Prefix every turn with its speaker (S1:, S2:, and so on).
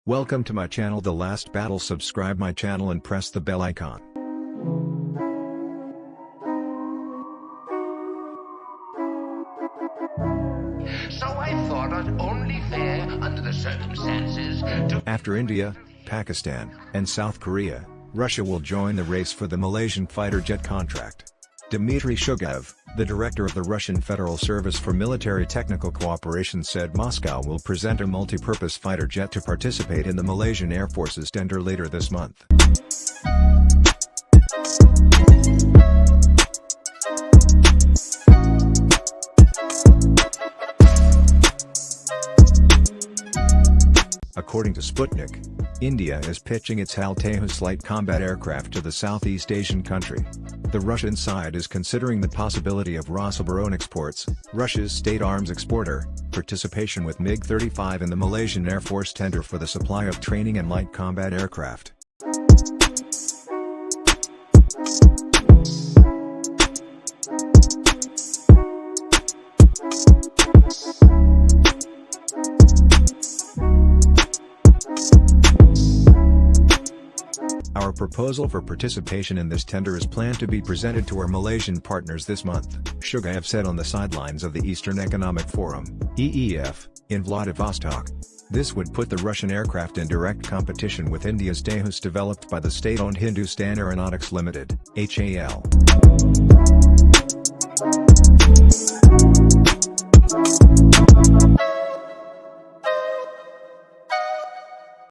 S1: Welcome to my channel The Last Battle. Subscribe my channel and press the bell icon.
S2: So I thought it only fair under the circumstances to...
S1: After India, Pakistan, and South Korea, Russia will join the race for the Malaysian fighter jet contract. Dmitry Shugaev, the director of the Russian Federal Service for Military Technical Cooperation, said Moscow will present a multipurpose fighter jet to participate in the Malaysian Air Force's tender later this month. According to Sputnik, India is pitching its HAL Tejas light combat aircraft to the Southeast Asian country. The Russian side is considering the possibility of Rosoboronexport's, Russia's state arms exporter, participation with MiG-35 in the Malaysian Air Force tender for the supply of training and light combat aircraft. Our proposal for participation in this tender is planned to be presented to our Malaysian partners this month, Shugaev said on the sidelines of the Eastern Economic Forum, EEF, in Vladivostok. This would put the Russian aircraft in direct competition with India's Tejas developed by the state-owned Hindustan Aeronautics Limited, HAL.